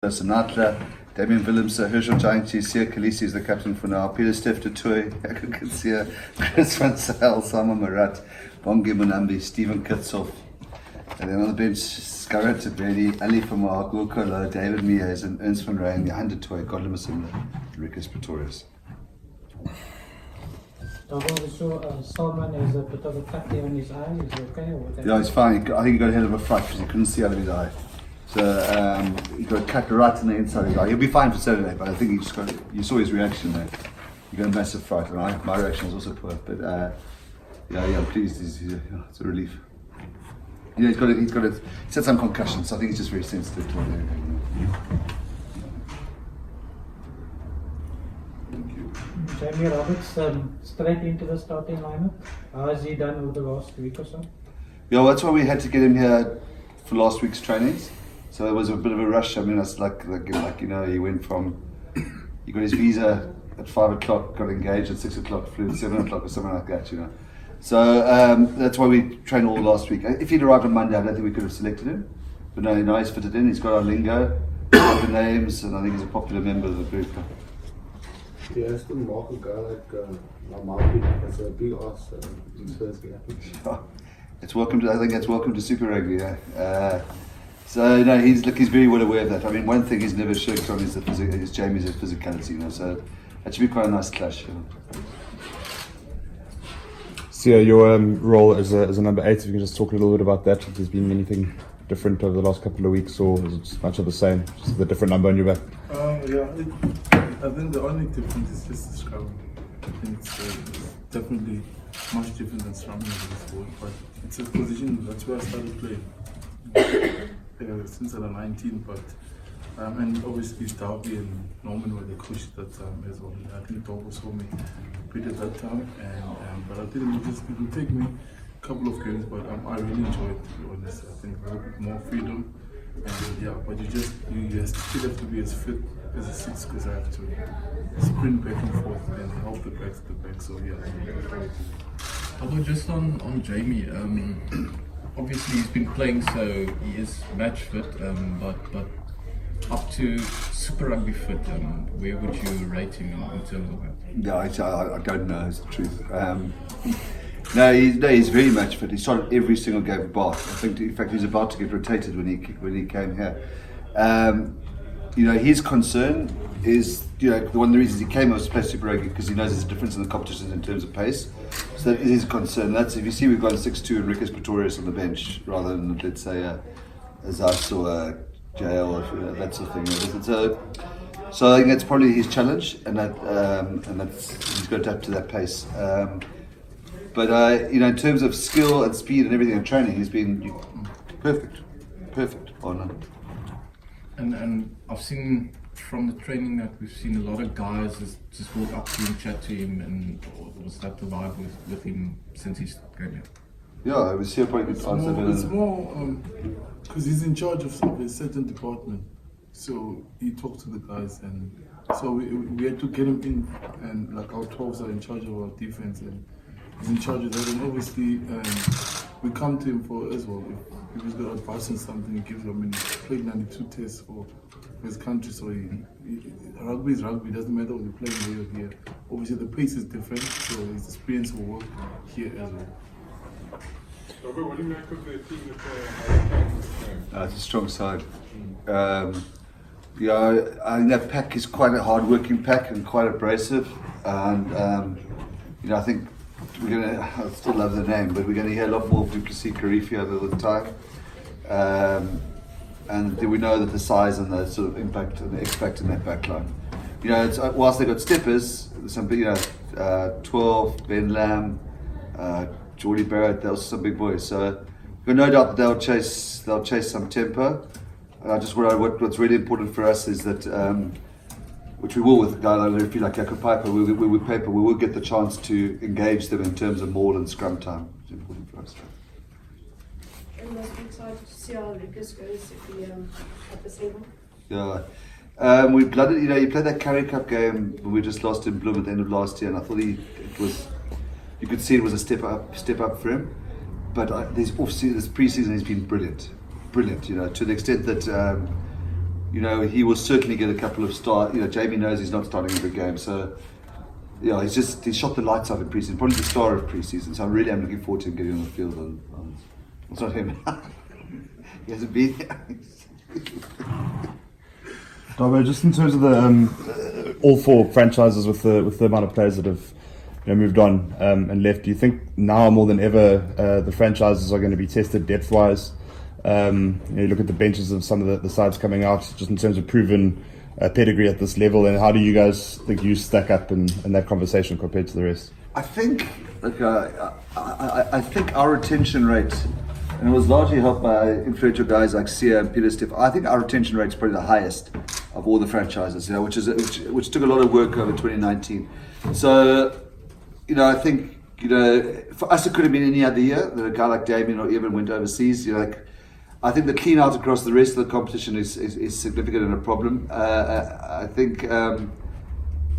Sinatra, Damien Willemse, Herschel Giantje, Sia Khaleesi is the captain for now, Peter Steph de Toy, Sia, Chris Van Zyl, Simon Marat, Bongi Munambi, Stephen Kitsoff. And then on the bench, Scarrett Brady, Ali Famar, Gurkolo, David Mies, and Ernst van Rijn, Johan de Toy, Godlimus, and Rikus Pretorius. Salman has a bit of a cut there on his eye. Is he okay? Or Yeah, he's fine. I think he got a hell of a fright because he couldn't see out of his eye. So he got cut right in the inside of his eye. He'll be fine for Saturday, but I think he just got. You saw his reaction there. He got a massive fright, and my reaction was also poor. But yeah, I'm pleased. It's a relief. You know, he's had some concussions, so I think he's just very sensitive to it. Jamie Roberts straight into the starting lineup. How has he done over the last week or so? Yeah, well, that's why we had to get him here for last week's trainings. So it was a bit of a rush. I mean, it's like you know, he got his visa at 5 o'clock, got engaged at 6 o'clock, flew at 7 o'clock or something like that, you know. So that's why we trained all last week. If he'd arrived on Monday, I don't think we could have selected him. But no, now he's fitted in. He's got our lingo, got the names, and I think he's a popular member of the group. He has to mark a guy like Marky as a big ass in his first game. It's welcome to. I think that's welcome to Super Rugby. Yeah. So no, he's very well aware of that. I mean, one thing he's never shirked on is Jamie's physicality. You know, so that should be quite a nice clash. You know. So your role as a number 8, if you can just talk a little bit about that. If there's been anything different over the last couple of weeks, or is it just much of the same? Just the different number on your back. I think the only difference is just the scrum. I think it's definitely much different than scrumming before, but it's a position that's where I started playing since I was 19. But and obviously Darby and Norman were the coach that time as well. I think Darby saw me bit at that time, and but I didn't. It would take me a couple of games, but I really enjoyed it, to be honest. I think more freedom. And yeah, but you still have to be as fit as a 6 because I have to sprint back and forth and help the back to the back. So yeah, Although just on Jamie, obviously he's been playing, so he is match fit, but up to Super Rugby fit, where would you rate him in terms of that? Yeah, I don't know is the truth. No, he's very match fit. He started every single game of Bath. I think, in fact, he was about to get rotated when he came here. You know, his concern is, you know, one of the reasons he came was to play Super Rugby because he knows there's a difference in the competitions in terms of pace. So that is his concern. That's if you see we've got a 6-2 and Rikus Pretorius on the bench rather than, let's say, a Zas or a JL or that sort of thing. So I think that's probably his challenge, and that's he's got to adapt to that pace. But you know, in terms of skill and speed and everything and training, he's been perfect on it. And I've seen from the training that we've seen a lot of guys just walk up to him, chat to him, and was that the vibe with him since he's came here? Yeah, I was here probably it's more because he's in charge of a certain department. So he talks to the guys, and so we had to get him in, and like our 12s are in charge of our defense, and he's in charge of that. And obviously, we come to him for as well. If he's got advice on something, he gives him. I mean, he played 92 tests for his country, so rugby is rugby. It doesn't matter whether you're playing here or here. Obviously, the pace is different, so his experience will work here as well. What do you make of the team that It's a strong side. Yeah, I think that pack is quite a hard-working pack and quite abrasive. And you know, I think I still love the name, but we're going to hear a lot more of Duplessis Karifi over the time. And we know that the size and the sort of impact and the X-factor in that backline. You know, whilst they got steppers, some big, 12, Ben Lamb, Geordie Barrett, they're also some big boys. So we've got no doubt that they'll chase some tempo. What's really important for us is that, which we will with a guy like Jacob Piper, we will get the chance to engage them in terms of maul and scrum time. It's important for us. And must be excited to see how Lucas goes if he at the seven. Yeah. We blooded, you played that Currie Cup game when we just lost in Bloom at the end of last year, and I thought you could see it was a step up for him. But this pre-season he's been brilliant, to the extent that he will certainly get a couple of start. Jamie knows he's not starting every game, so yeah, he's shot the lights out in preseason, probably the star of preseason. So I really am looking forward to him getting on the field. It's not him. He hasn't been there. Dabo, just in terms of the all four franchises with the amount of players that have moved on and left, do you think now more than ever the franchises are going to be tested depth-wise? You look at the benches of some of the sides coming out, just in terms of proven pedigree at this level, and how do you guys think you stack up in that conversation compared to the rest? I think I think our retention rate, and it was largely helped by influential guys like Sia and Peter Stiff. I think our retention rate is probably the highest of all the franchises, which took a lot of work over 2019. So, I think for us it could have been any other year that a guy like Damien or Evan went overseas. I think the clean out across the rest of the competition is significant and a problem. I think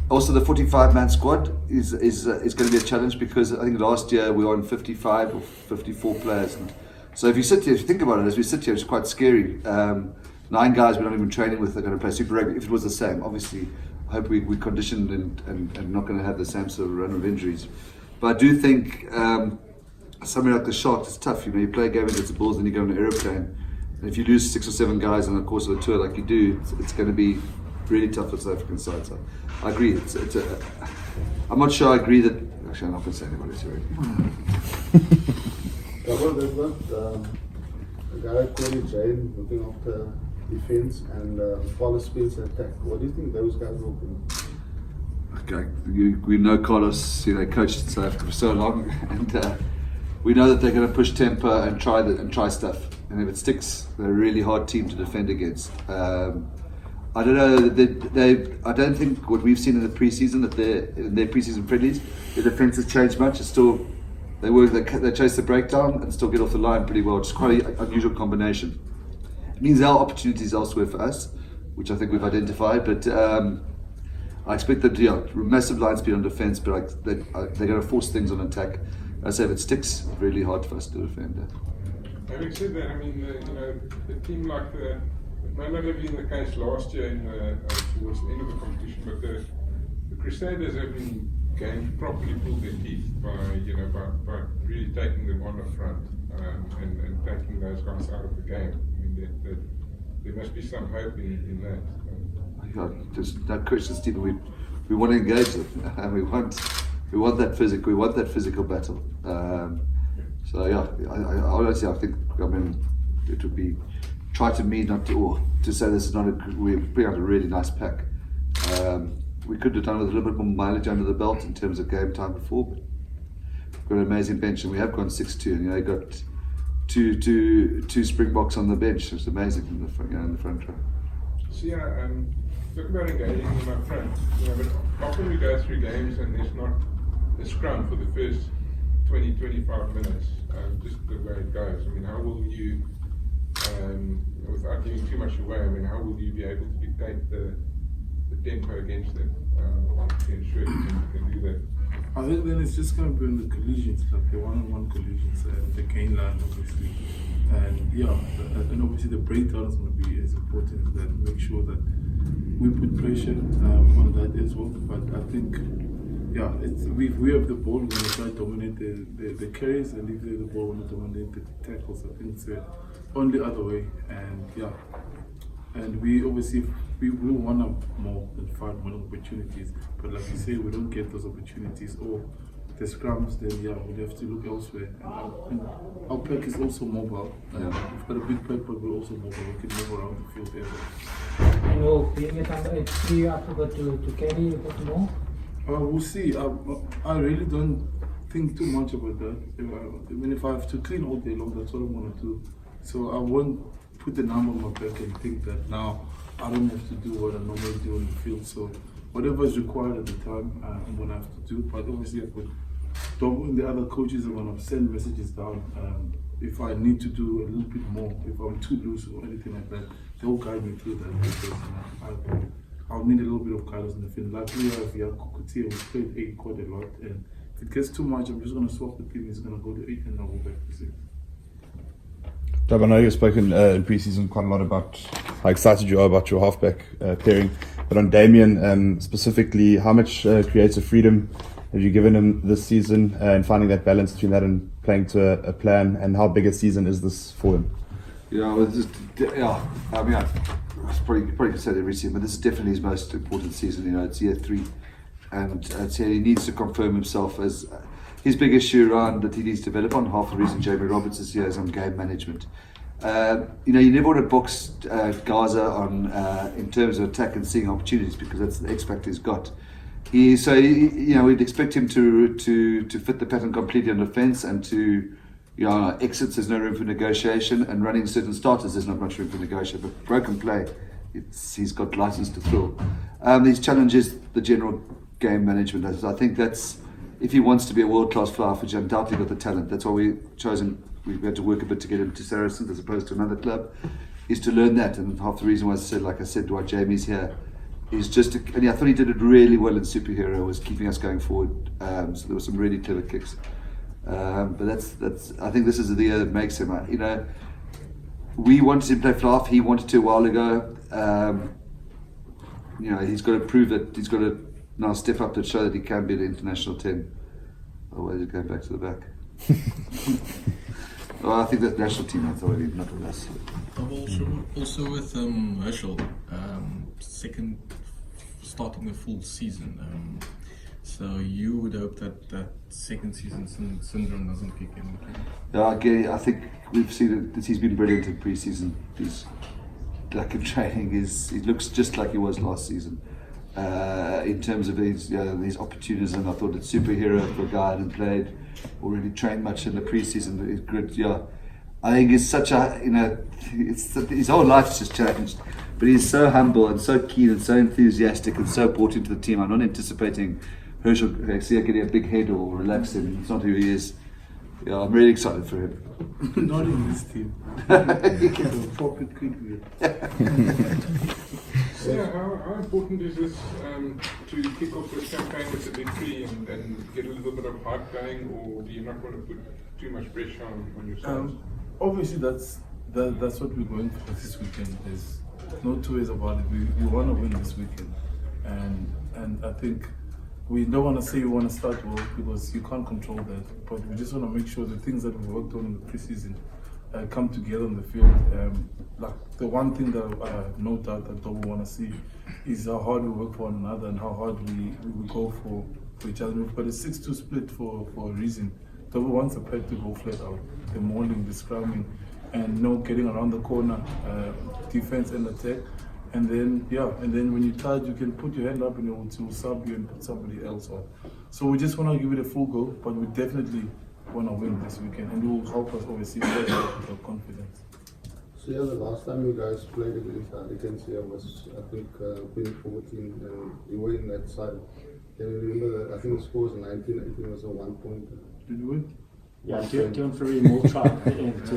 also the 45-man squad is going to be a challenge, because I think last year we were on 55 or 54 players. And so if you think about it, as we sit here, it's quite scary. 9 guys we're not even training with are going to play Super Rugby. If it was the same, obviously, I hope we're conditioned and not going to have the same sort of run of injuries. But I do think somewhere like the Sharks, it's tough. You play a game against the Bulls and you go on an aeroplane. And if you lose 6 or 7 guys in the course of a tour like you do, it's going to be really tough for the South African side. So I agree. I'm not sure I agree that. Actually, I'm not going to say anybody. Sorry. They've got a guy like Corey Jane looking after defense and Paulo Spencer attack. What do you think those guys will do? Okay, we know Carlos. Coached South Africa for so long, and we know that they're going to push tempo and try stuff. And if it sticks, they're a really hard team to defend against. I don't know. I don't think what we've seen in the preseason, that in their preseason friendlies, their defense has changed much. It's still they chase the breakdown and still get off the line pretty well. It's quite an unusual combination. It means there are opportunities elsewhere for us, which I think we've identified. But I expect them to massive line speed on defense, but they're going to force things on attack. I say if it sticks, it's really hard for us to defend. Having said that, the team like it may not have been the case last year towards the end of the competition, but the Crusaders have been games properly pulled their teeth by really taking them on the front and taking those guys out of the game. There must be some hope in that. There's no question, Stephen. We want to engage them, and we want that physical battle. So yeah, I honestly I think it would be try to me not to say this is not we're putting out a really nice pack. We could have done with a little bit more mileage under the belt in terms of game time before, but we've got an amazing bench, and we have gone 6-2, and they got two Springboks on the bench. It's amazing in the front row. So talk about engaging them up front. But often we go through games and there's not a scrum for the first 20-25 minutes, just the way it goes. How will you, without giving too much away, how will you be able to dictate the tempo against them to ensure you can do that? I think then it's just going to be on the collisions, like the one-on-one collisions, the cane line, obviously. And obviously the breakdown is going to be as important as that. Make sure that we put pressure on that as well. But I think, if we have the ball, we're going to try to dominate the carries, and if they have the ball, we're going to dominate the tackles. I think it's only the other way. And we obviously we will want more than 5 more opportunities. But like you say, we don't get those opportunities or the scrums, then we'll have to look elsewhere. And our pack is also mobile. We've got a big pack, but we're also mobile. We can move around the field area. And will being it under H3 after to carry a bit more? We'll see. I really don't think too much about that. If I have to clean all day long, that's what I want to do. So I won't put the number on my back and think that now I don't have to do what I normally do in the field. So whatever is required at the time, I'm going to have to do. But obviously, the other coaches are going to send messages down. If I need to do a little bit more, if I'm too loose or anything like that, they'll guide me through that. Because I'll need a little bit of guidance in the field. Like we have Kukutia, we played 8 quite a lot. And if it gets too much, I'm just going to swap the team. He's going to go to 8 and I'll go back to 6. Dab, I know you've spoken in pre-season quite a lot about how excited you are about your halfback pairing. But on Damien specifically, how much creative freedom have you given him this season and finding that balance between that and playing to a plan, and how big a season is this for him? Yeah, well, I mean, I probably could say that every season, but this is definitely his most important season. You know, it's year 3, and he needs to confirm himself as his big issue around that he needs to develop on. Half the reason Jamie Roberts is here is on game management. You know, you never want to box Gaza on in terms of attack and seeing opportunities, because that's the X factor he's got. You know, we'd expect him to fit the pattern completely on defence, and to, you know, exits there's no room for negotiation, and running certain starters there's not much room for negotiation. But broken play, he's got license to throw. These challenges the general game management. I think that's, if he wants to be a world-class flyer, which undoubtedly got the talent. That's why we chose him. We had to work a bit to get him to Saracens as opposed to another club, is to learn that. And half the reason why I said why Jamie's here is just and I thought he did it really well in Superhero, was keeping us going forward. So there were some really clever kicks. But that's I think this is the year that makes him. You know, we wanted him to play fly. He wanted to a while ago. You know, he's got to prove that he's got to now step up to show that he can be the international 10. Otherwise, he's going back to the back. Well, I think that national team has already, not with us. Also with Herschel, starting the full season. So you would hope that second season syndrome doesn't kick in. Yeah, I think we've seen that he's been brilliant in pre-season. He's like in training, he looks just like he was last season. In terms of these opportunities, and I thought that Superhero for a guy that played already trained much in the pre-season. He's good. Yeah, I think it's such a, you know, his whole life's just changed. But he's so humble and so keen and so enthusiastic and so brought into the team. I'm not anticipating Herschel getting a big head or relaxing. It's not who he is. Yeah, I'm really excited for him. Not in this team. He's a proper kid. Yeah, how important is this to kick off this campaign with a victory and get a little bit of hype going, or do you not want to put too much pressure on yourselves? Obviously, that's what we're going for this weekend. There's no two ways about it. We want to win this weekend, and I think we don't want to say we want to start well, because you can't control that. But we just want to make sure the things that we worked on in the preseason come together on the field. Like the one thing that I have no doubt that Dobo want to see is how hard we work for one another and how hard we go for each other. But a 6-2 split for a reason. Dobo wants a pack to go flat out. The mauling, the scrumming, and getting around the corner, defense and attack. And then when you're tired, you can put your hand up and it will sub you and put somebody else on. So we just want to give it a full go, but we definitely want to win this weekend, and it will help us obviously with our confidence. So yeah, the last time you guys played against here was, I think, 2014, and you were in that side. Can you remember that? I think the score was 19, it was a 1 point. Did you win? Yeah, Dylan Ferry more try at the end too.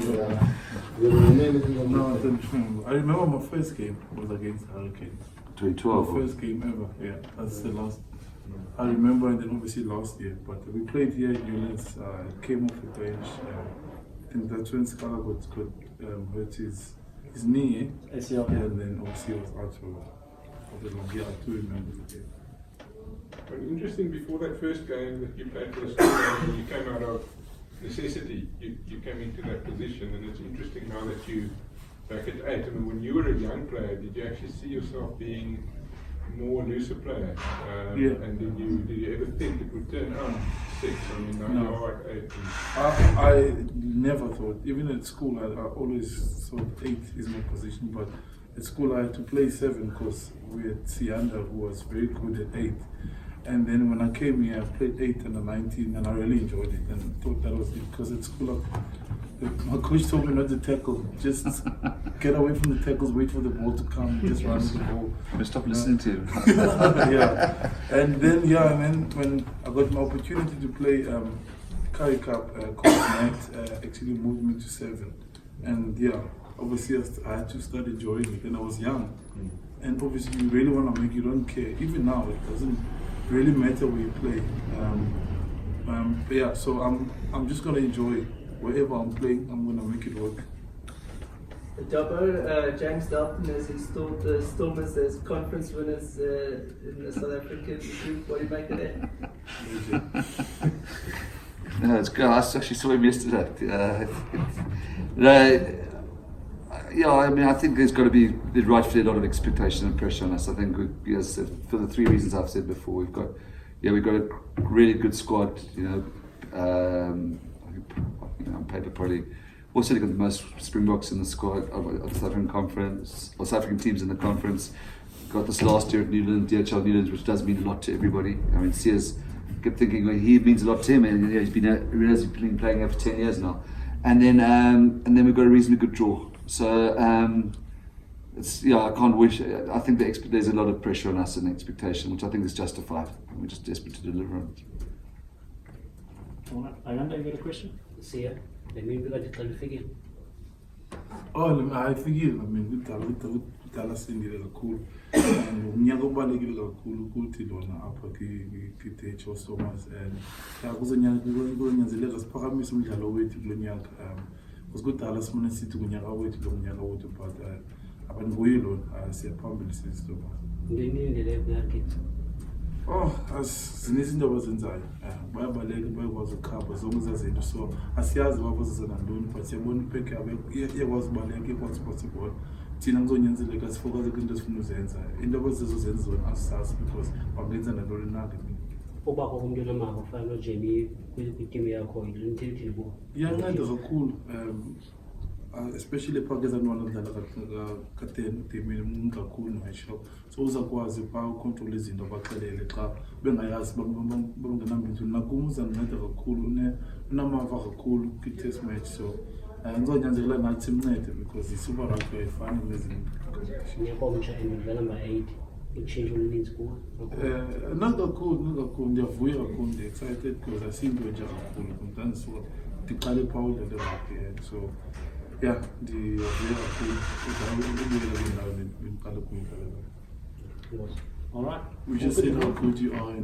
You remember anything on No, I that? don't remember. I remember my first game was against Hurricane. 2012. My first game ever, yeah. That's the last. I remember, and then obviously last year. But we played here at Newlands, came off the bench. I think that's when Scala got hurt his knee, ACL. yeah, and then obviously was out for the long year. I do remember the game. But interesting, before that first game that you played for the school, when you came out of necessity, you came into that position, and it's interesting now that you back at 8. I mean, when you were a young player, did you actually see yourself being more looser player? Yeah. And did you ever think it would turn on 6? I mean, now No. you're at 8. I never thought, even at school, I always thought 8 is my position, but at school I had to play 7 because we had Sianda, who was very good at 8. And then when I came here, I played 8 and a 19, and I really enjoyed it and thought that was it. Because at school, my coach told me not to tackle, just get away from the tackles, wait for the ball to come, just run with the ball. Stop listening to him. Yeah, and then when I got my opportunity to play Curry Cup, Coach Matt actually moved me to 7, and yeah, obviously I had to start enjoying it, and I was young, and obviously you really want to make, you don't care. Even now, it doesn't really matter where you play. But yeah, so I'm just gonna enjoy wherever I'm playing. I'm gonna make it work. Dubbo, James Dalton has installed the Stormers as conference winners in the South African group. What do you make of that? No, it's good. I actually saw him yesterday. Yeah, I mean, I think there's rightfully a lot of expectation and pressure on us. I think, yes, for the three reasons I've said before, we've got a really good squad. On paper probably. Also, got the most Springboks in the squad of the South African conference, or South African teams in the conference. Got this last year at Newlands, DHL Newlands, which does mean a lot to everybody. I mean, Sears kept thinking he means a lot to him, and he's been playing here for 10 years now. And then we've got a reasonably good draw. So I can't wish. I think there's a lot of pressure on us and expectation, which I think is justified. And we're just desperate to deliver on it. Ayanda, you got a question? See ya. Let me look at the figure. I think kudala sindile kakhulu umnyaka obalekile kakhulu ukuthi lona apha kiteach Stormers and kuzonyanzeleka siphakamise umdlalo wethu kulo nyaka kudala simane sithi kunyaka wethu lo mnyaka wethu but abandibuyi lona siyaphambili siStormers ngenindlela yakhe zinezinto abazenzayo bayabaleka bayakwazi ukukhapha zonke zazinto so asiyazi babaziza nantoni but siyabona ipack yabo iyakwazi ubaleka iyakwazi uphatha ibhola thina kuzonyanzeleka sifokaze kwinto esifuna uzenza into abazizozenza zona asisazi because bangenza nantoni na ubakho umuntu onamava ufana noJamie kwitimu yakho yinthethile bo iyanceda kakhulu especially phakeza nwana dlala ka-10 teamini umuntu kakhulu ngisho so uzakwazi ucontrol izinto abaxelele xa bengayazi bangenambintu nakum uzanceda kakhulu unamava kakhulu kwi-test match so ngizonyanzelela nathi simncede because i-Super Rugby ayifani nezinye ngiyakomsha and number 8 utshintsho oluninzi kuwe nakakhulu ndiyavuya kakhulu ndi-excited because asinto nje kakhulu ndandisuka ndiqale phaa udlale rugby so yeah, ndiyavuya kakhulu ubuyela kwindawo bendiqale kuyidlalela. All right. We just said how good you are.